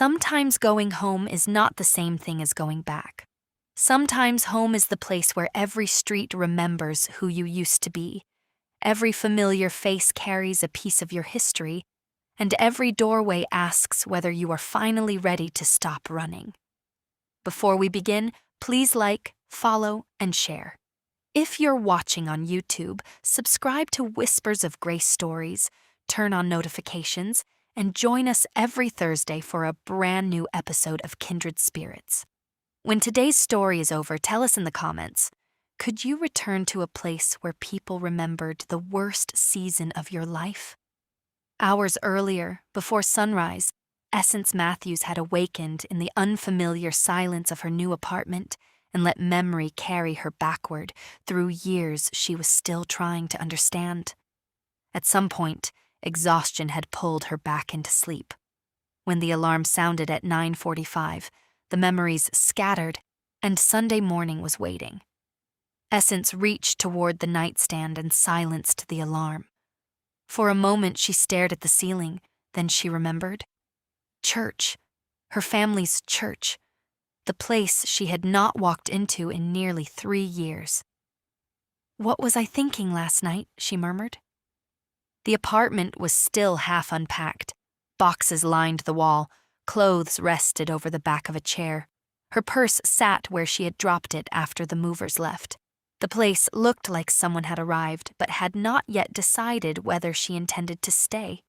Sometimes going home is not the same thing as going back. Sometimes home is the place where every street remembers who you used to be. Every familiar face carries a piece of your history, and every doorway asks whether you are finally ready to stop running. Before we begin, please like, follow, and share. If you're watching on YouTube, subscribe to Whispers of Grace Stories, turn on notifications, and join us every Thursday for a brand new episode of Kindred Spirits. When today's story is over, tell us in the comments, could you return to a place where people remembered the worst season of your life? Hours earlier, before sunrise, Essence Matthews had awakened in the unfamiliar silence of her new apartment and let memory carry her backward through years she was still trying to understand. At some point, exhaustion had pulled her back into sleep. When the alarm sounded at 9:45, the memories scattered, and Sunday morning was waiting. Essence reached toward the nightstand and silenced the alarm. For a moment she stared at the ceiling, then she remembered. Church. Her family's church. The place she had not walked into in nearly 3 years. "What was I thinking last night?" she murmured. The apartment was still half unpacked. Boxes lined the wall, clothes rested over the back of a chair. Her purse sat where she had dropped it after the movers left. The place looked like someone had arrived, but had not yet decided whether she intended to stay.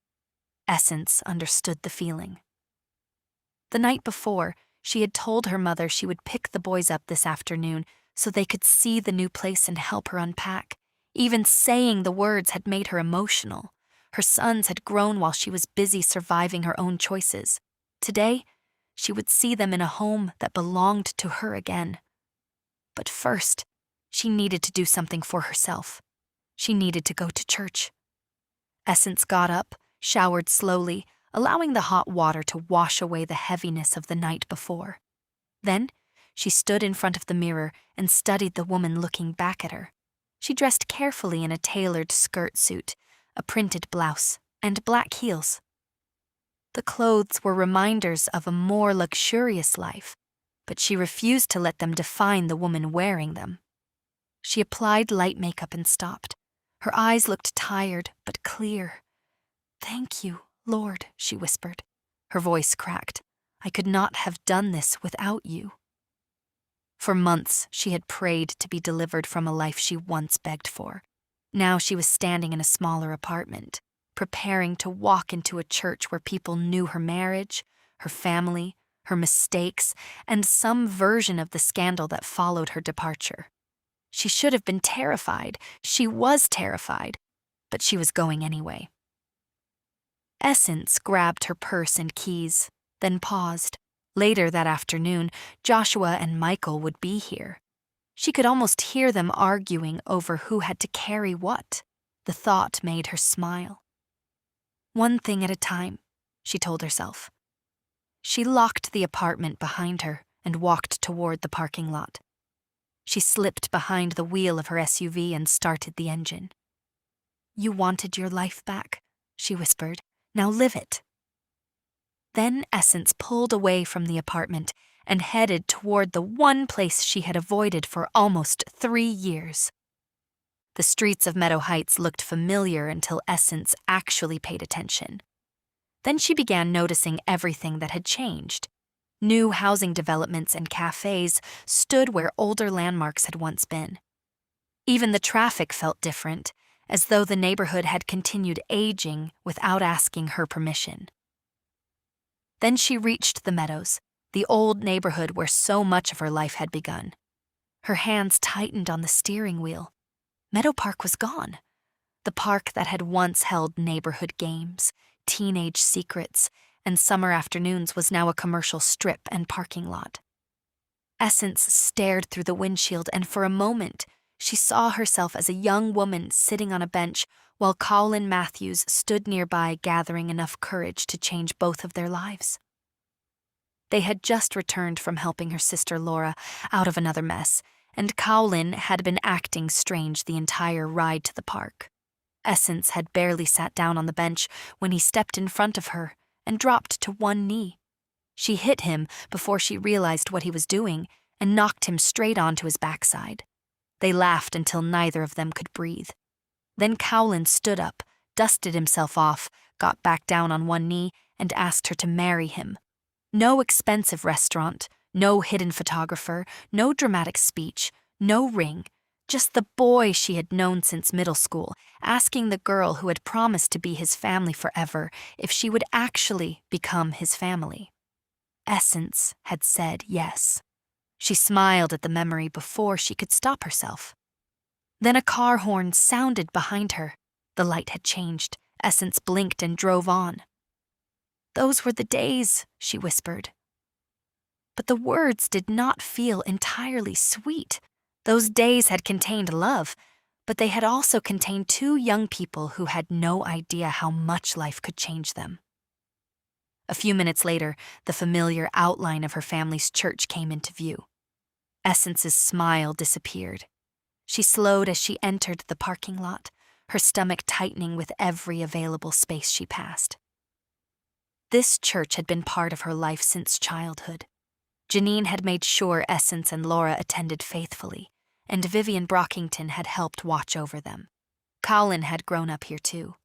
Essence understood the feeling. The night before, she had told her mother she would pick the boys up this afternoon so they could see the new place and help her unpack. Even saying the words had made her emotional. Her sons had grown while she was busy surviving her own choices. Today, she would see them in a home that belonged to her again. But first, she needed to do something for herself. She needed to go to church. Essence got up, showered slowly, allowing the hot water to wash away the heaviness of the night before. Then, she stood in front of the mirror and studied the woman looking back at her. She dressed carefully in a tailored skirt suit, a printed blouse, and black heels. The clothes were reminders of a more luxurious life, but she refused to let them define the woman wearing them. She applied light makeup and stopped. Her eyes looked tired but clear. "Thank you, Lord," she whispered. Her voice cracked. "I could not have done this without you." For months, she had prayed to be delivered from a life she once begged for. Now she was standing in a smaller apartment, preparing to walk into a church where people knew her marriage, her family, her mistakes, and some version of the scandal that followed her departure. She should have been terrified. She was terrified, but she was going anyway. Essence grabbed her purse and keys, then paused. Later that afternoon, Joshua and Michael would be here. She could almost hear them arguing over who had to carry what. The thought made her smile. One thing at a time, she told herself. She locked the apartment behind her and walked toward the parking lot. She slipped behind the wheel of her SUV and started the engine. "You wanted your life back," she whispered. "Now live it." Then Essence pulled away from the apartment and headed toward the one place she had avoided for almost 3 years. The streets of Meadow Heights looked familiar until Essence actually paid attention. Then she began noticing everything that had changed. New housing developments and cafes stood where older landmarks had once been. Even the traffic felt different, as though the neighborhood had continued aging without asking her permission. Then she reached the Meadows, the old neighborhood where so much of her life had begun. Her hands tightened on the steering wheel. Meadow Park was gone. The park that had once held neighborhood games, teenage secrets, and summer afternoons was now a commercial strip and parking lot. Essence stared through the windshield, and for a moment, she saw herself as a young woman sitting on a bench while Kaulin Matthews stood nearby gathering enough courage to change both of their lives. They had just returned from helping her sister Laura out of another mess, and Kaulin had been acting strange the entire ride to the park. Essence had barely sat down on the bench when he stepped in front of her and dropped to one knee. She hit him before she realized what he was doing and knocked him straight onto his backside. They laughed until neither of them could breathe. Then Kaulin stood up, dusted himself off, got back down on one knee, and asked her to marry him. No expensive restaurant, no hidden photographer, no dramatic speech, no ring. Just the boy she had known since middle school, asking the girl who had promised to be his family forever if she would actually become his family. Essence had said yes. She smiled at the memory before she could stop herself. Then a car horn sounded behind her. The light had changed. Essence blinked and drove on. "Those were the days," she whispered. But the words did not feel entirely sweet. Those days had contained love, but they had also contained two young people who had no idea how much life could change them. A few minutes later, the familiar outline of her family's church came into view. Essence's smile disappeared. She slowed as she entered the parking lot, her stomach tightening with every available space she passed. This church had been part of her life since childhood. Janine had made sure Essence and Laura attended faithfully, and Vivian Brockington had helped watch over them. Kaulin had grown up here too.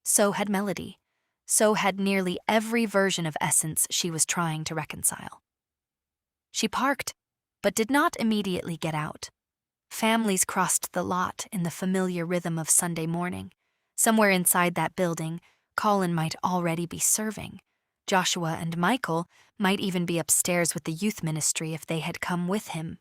So had Melodee. So had nearly every version of Essence she was trying to reconcile. She parked, but did not immediately get out. Families crossed the lot in the familiar rhythm of Sunday morning. Somewhere inside that building, Kaulin might already be serving. Joshua and Michael might even be upstairs with the youth ministry if they had come with him.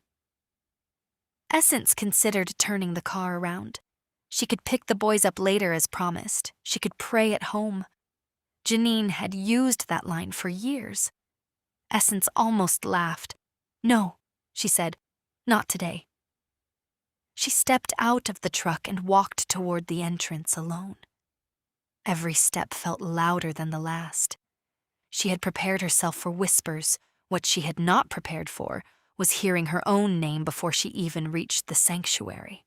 Essence considered turning the car around. She could pick the boys up later as promised. She could pray at home. Janine had used that line for years. Essence almost laughed. "No," she said, "not today." She stepped out of the truck and walked toward the entrance alone. Every step felt louder than the last. She had prepared herself for whispers. What she had not prepared for was hearing her own name before she even reached the sanctuary.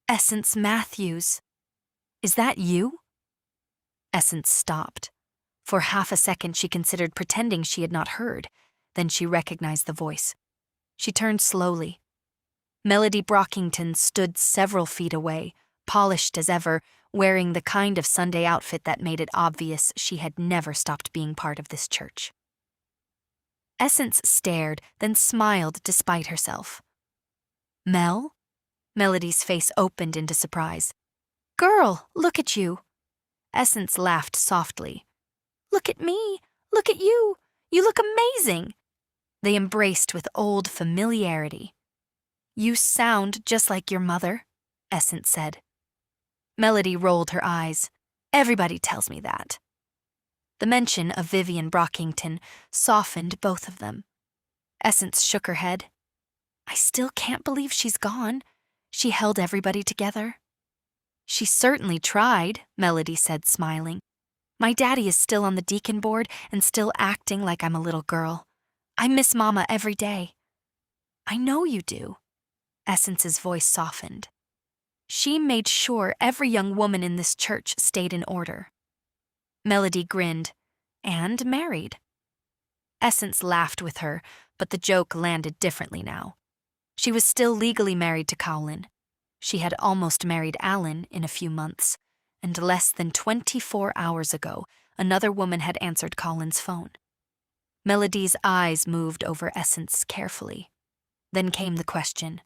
"Essence Matthews. Is that you?" Essence stopped. For half a second she considered pretending she had not heard. Then she recognized the voice. She turned slowly. Melodee Brockington stood several feet away, polished as ever, wearing the kind of Sunday outfit that made it obvious she had never stopped being part of this church. Essence stared, then smiled despite herself. "Mel?" Melodee's face opened into surprise. "Girl, look at you." Essence laughed softly. "Look at me. Look at you. You look amazing." They embraced with old familiarity. "You sound just like your mother," Essence said. Melodee rolled her eyes. "Everybody tells me that." The mention of Vivian Brockington softened both of them. Essence shook her head. "I still can't believe she's gone. She held everybody together." "She certainly tried," Melodee said, smiling. "My daddy is still on the deacon board and still acting like I'm a little girl. I miss Mama every day." "I know you do." Essence's voice softened. "She made sure every young woman in this church stayed in order." Melodee grinned. "And married." Essence laughed with her, but the joke landed differently now. She was still legally married to Kaulin. She had almost married Allen in a few months, and less than 24 hours ago, another woman had answered Kaulin's phone. Melodee's eyes moved over Essence carefully. Then came the question.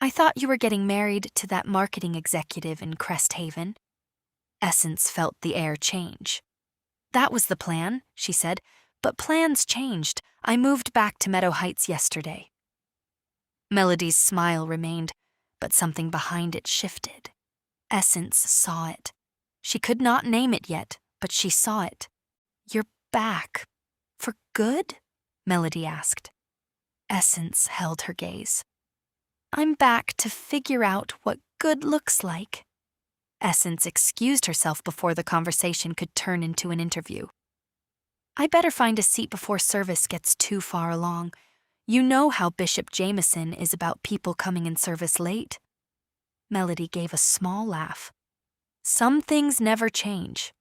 "I thought you were getting married to that marketing executive in Crest Haven." Essence felt the air change. "That was the plan," she said, "but plans changed. I moved back to Meadow Heights yesterday." Melodee's smile remained, but something behind it shifted. Essence saw it. She could not name it yet, but she saw it. "You're back. For good?" Melodee asked. Essence held her gaze. "I'm back to figure out what good looks like." Essence excused herself before the conversation could turn into an interview. "I better find a seat before service gets too far along. You know how Bishop Jameson is about people coming in service late." Melodee gave a small laugh. "Some things never change."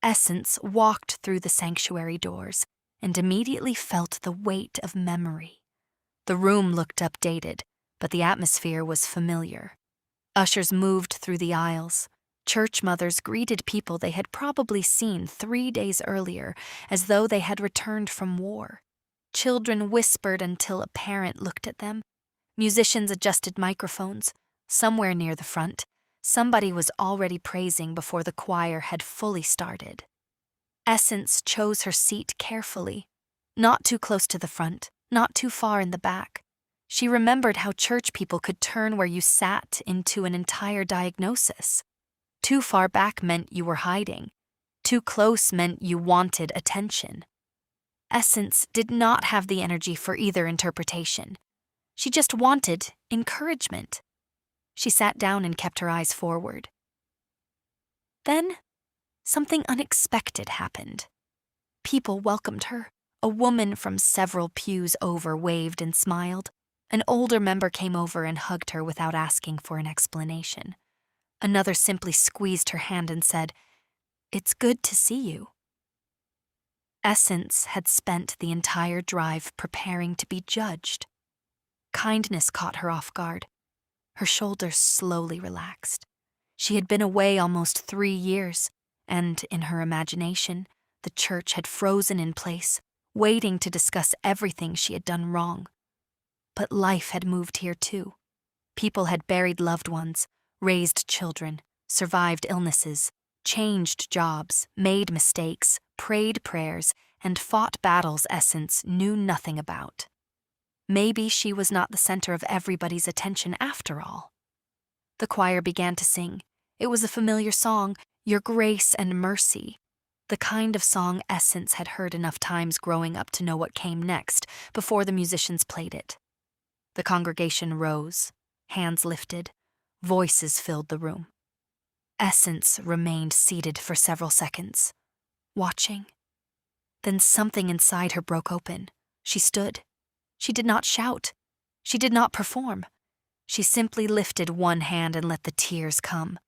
Essence walked through the sanctuary doors and immediately felt the weight of memory. The room looked updated, but the atmosphere was familiar. Ushers moved through the aisles. Church mothers greeted people they had probably seen 3 days earlier, as though they had returned from war. Children whispered until a parent looked at them. Musicians adjusted microphones. Somewhere near the front, somebody was already praising before the choir had fully started. Essence chose her seat carefully, not too close to the front, not too far in the back. She remembered how church people could turn where you sat into an entire diagnosis. Too far back meant you were hiding. Too close meant you wanted attention. Essence did not have the energy for either interpretation. She just wanted encouragement. She sat down and kept her eyes forward. Then, something unexpected happened. People welcomed her. A woman from several pews over waved and smiled. An older member came over and hugged her without asking for an explanation. Another simply squeezed her hand and said, "It's good to see you." Essence had spent the entire drive preparing to be judged. Kindness caught her off guard. Her shoulders slowly relaxed. She had been away almost 3 years, and in her imagination, the church had frozen in place, waiting to discuss everything she had done wrong. But life had moved here too. People had buried loved ones, raised children, survived illnesses, changed jobs, made mistakes, prayed prayers, and fought battles Essence knew nothing about. Maybe she was not the center of everybody's attention after all. The choir began to sing. It was a familiar song, "Your Grace and Mercy," the kind of song Essence had heard enough times growing up to know what came next before the musicians played it. The congregation rose, hands lifted, voices filled the room. Essence remained seated for several seconds, watching. Then something inside her broke open. She stood. She did not shout. She did not perform. She simply lifted one hand and let the tears come.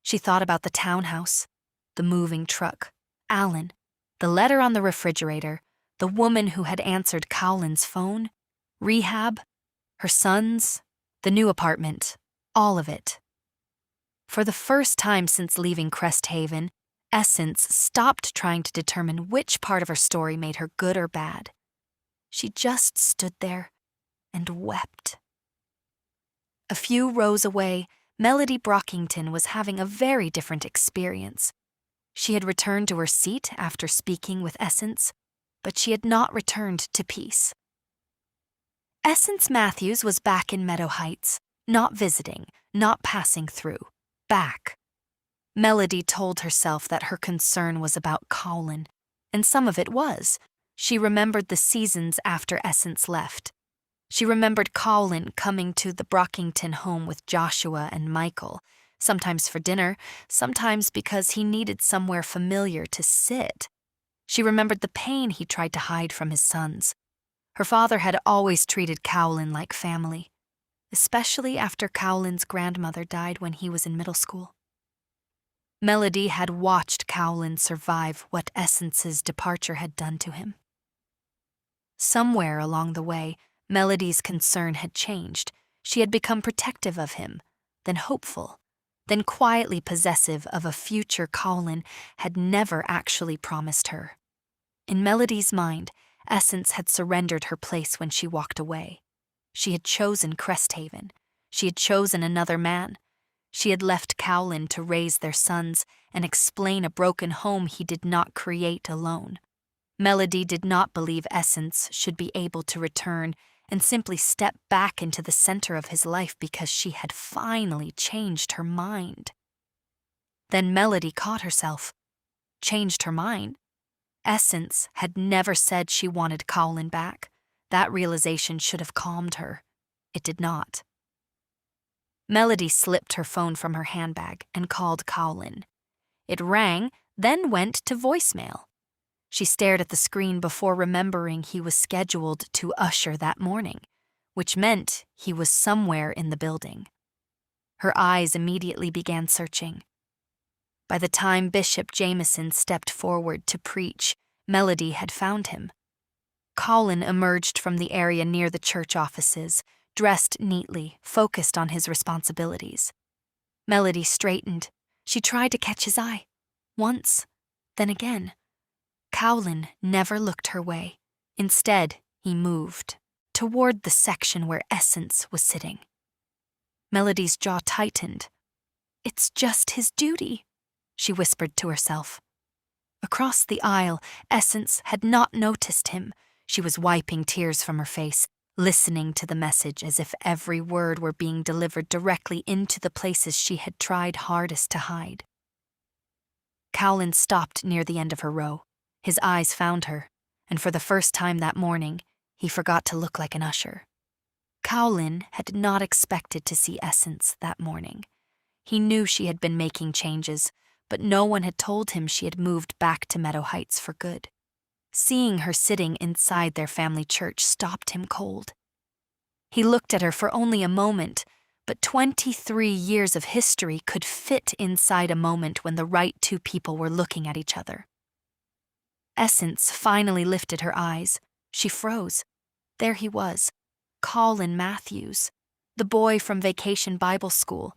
She thought about the townhouse, the moving truck, Allen, the letter on the refrigerator, the woman who had answered Kaulin's phone, rehab, her sons, the new apartment, all of it. For the first time since leaving Crest Haven, Essence stopped trying to determine which part of her story made her good or bad. She just stood there and wept. A few rows away, Melodee Brockington was having a very different experience. She had returned to her seat after speaking with Essence, but she had not returned to peace. Essence Matthews was back in Meadow Heights, not visiting, not passing through, back. Melodee told herself that her concern was about Kaulin, and some of it was. She remembered the seasons after Essence left. She remembered Kaulin coming to the Brockington home with Joshua and Michael, sometimes for dinner, sometimes because he needed somewhere familiar to sit. She remembered the pain he tried to hide from his sons. Her father had always treated Kaulin like family, especially after Kaulin's grandmother died when he was in middle school. Melodee had watched Kaulin survive what Essence's departure had done to him. Somewhere along the way, Melodee's concern had changed. She had become protective of him, then hopeful, then quietly possessive of a future Kaulin had never actually promised her. In Melodee's mind, Essence had surrendered her place when she walked away. She had chosen Crest Haven. She had chosen another man. She had left Kaulin to raise their sons and explain a broken home he did not create alone. Melodee did not believe Essence should be able to return and simply step back into the center of his life because she had finally changed her mind. Then Melodee caught herself. Changed her mind? Essence had never said she wanted Kaulin back. That realization should have calmed her. It did not. Melodee slipped her phone from her handbag and called Kaulin. It rang, then went to voicemail. She stared at the screen before remembering he was scheduled to usher that morning, which meant he was somewhere in the building. Her eyes immediately began searching. By the time Bishop Jameson stepped forward to preach, Melodee had found him. Kaulin emerged from the area near the church offices, dressed neatly, focused on his responsibilities. Melodee straightened. She tried to catch his eye. Once, then again. Kaulin never looked her way. Instead, he moved toward the section where Essence was sitting. Melodee's jaw tightened. "It's just his duty," she whispered to herself. Across the aisle, Essence had not noticed him. She was wiping tears from her face, listening to the message as if every word were being delivered directly into the places she had tried hardest to hide. Kaulin stopped near the end of her row. His eyes found her, and for the first time that morning, he forgot to look like an usher. Kaulin had not expected to see Essence that morning. He knew she had been making changes, but no one had told him she had moved back to Meadow Heights for good. Seeing her sitting inside their family church stopped him cold. He looked at her for only a moment, but 23 years of history could fit inside a moment when the right two people were looking at each other. Essence finally lifted her eyes. She froze. There he was, Kaulin Matthews, the boy from Vacation Bible School,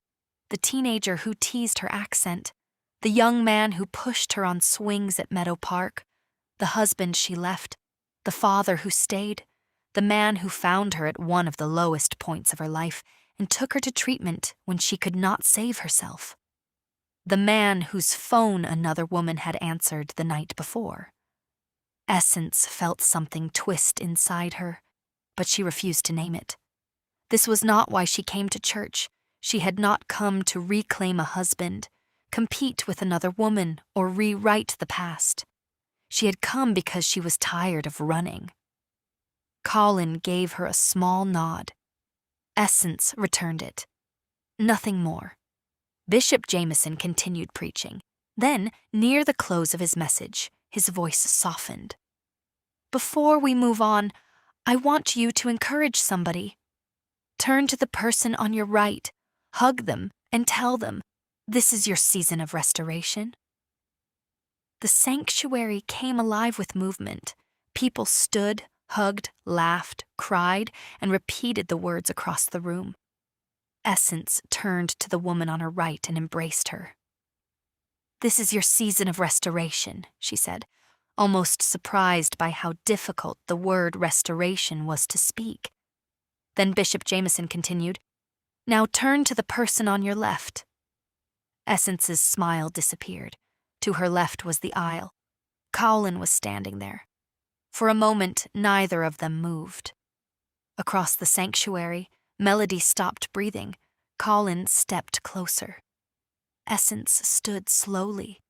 the teenager who teased her accent, the young man who pushed her on swings at Meadow Park, the husband she left, the father who stayed, the man who found her at one of the lowest points of her life and took her to treatment when she could not save herself, the man whose phone another woman had answered the night before. Essence felt something twist inside her, but she refused to name it. This was not why she came to church. She had not come to reclaim a husband, compete with another woman, or rewrite the past. She had come because she was tired of running. Kaulin gave her a small nod. Essence returned it. Nothing more. Bishop Jameson continued preaching. Then, near the close of his message, his voice softened. "Before we move on, I want you to encourage somebody. Turn to the person on your right, hug them, and tell them, this is your season of restoration." The sanctuary came alive with movement. People stood, hugged, laughed, cried, and repeated the words across the room. Essence turned to the woman on her right and embraced her. "This is your season of restoration," she said, almost surprised by how difficult the word restoration was to speak. Then Bishop Jameson continued, "Now turn to the person on your left." Essence's smile disappeared. To her left was the aisle. Kaulin was standing there. For a moment, neither of them moved. Across the sanctuary, Melodee stopped breathing. Kaulin stepped closer. Essence stood slowly.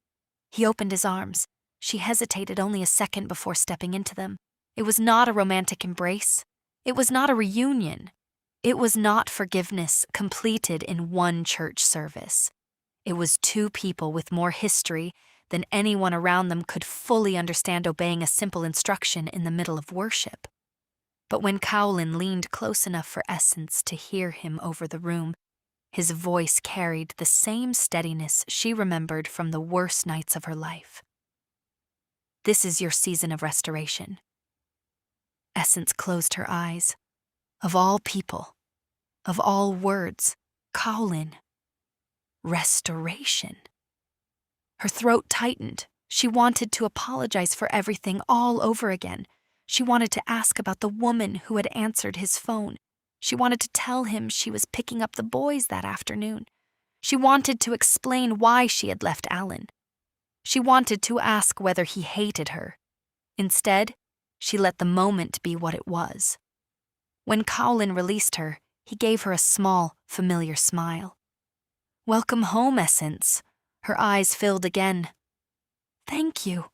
He opened his arms. She hesitated only a second before stepping into them. It was not a romantic embrace. It was not a reunion. It was not forgiveness completed in one church service. It was two people with more history than anyone around them could fully understand obeying a simple instruction in the middle of worship. But when Kaulin leaned close enough for Essence to hear him over the room, his voice carried the same steadiness she remembered from the worst nights of her life. "This is your season of restoration." Essence closed her eyes. Of all people, of all words, Kaulin. Restoration. Her throat tightened. She wanted to apologize for everything all over again. She wanted to ask about the woman who had answered his phone. She wanted to tell him she was picking up the boys that afternoon. She wanted to explain why she had left Allen. She wanted to ask whether he hated her. Instead, she let the moment be what it was. When Kaulin released her, he gave her a small, familiar smile. "Welcome home, Essence." Her eyes filled again. "Thank you."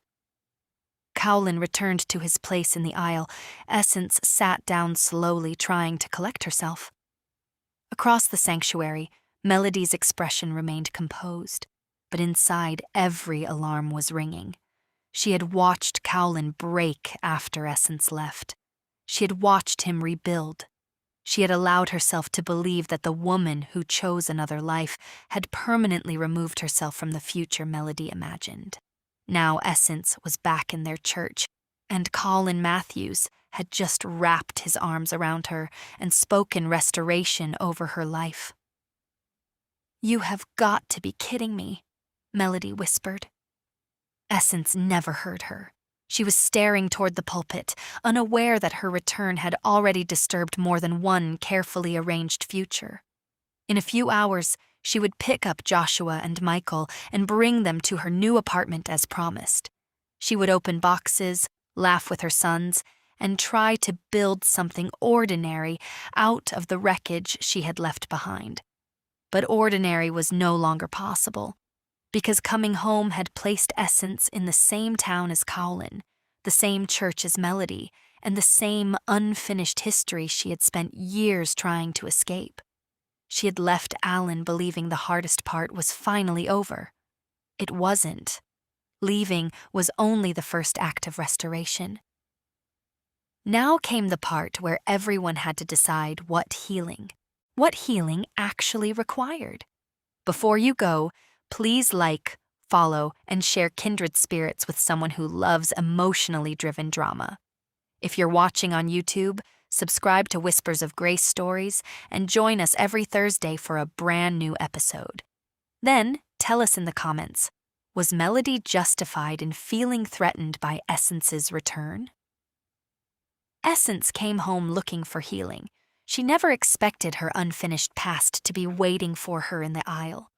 Kaulin returned to his place in the aisle. Essence sat down slowly, trying to collect herself. Across the sanctuary, Melodee's expression remained composed, but inside every alarm was ringing. She had watched Kaulin break after Essence left. She had watched him rebuild. She had allowed herself to believe that the woman who chose another life had permanently removed herself from the future Melodee imagined. Now Essence was back in their church, and Kaulin Matthews had just wrapped his arms around her and spoken restoration over her life. "You have got to be kidding me," Melodee whispered. Essence never heard her. She was staring toward the pulpit, unaware that her return had already disturbed more than one carefully arranged future. In a few hours, she would pick up Joshua and Michael and bring them to her new apartment as promised. She would open boxes, laugh with her sons, and try to build something ordinary out of the wreckage she had left behind. But ordinary was no longer possible, because coming home had placed Essence in the same town as Kaulin, the same church as Melodee, and the same unfinished history she had spent years trying to escape. She had left Allen believing the hardest part was finally over. It wasn't. Leaving was only the first act of restoration. Now came the part where everyone had to decide what healing actually required. Before you go, please like, follow, and share Kindred Spirits with someone who loves emotionally driven drama. If you're watching on YouTube, subscribe to Whispers of Grace Stories and join us every Thursday for a brand new episode. Then, tell us in the comments, was Melodee justified in feeling threatened by Essence's return? Essence came home looking for healing. She never expected her unfinished past to be waiting for her in the aisle.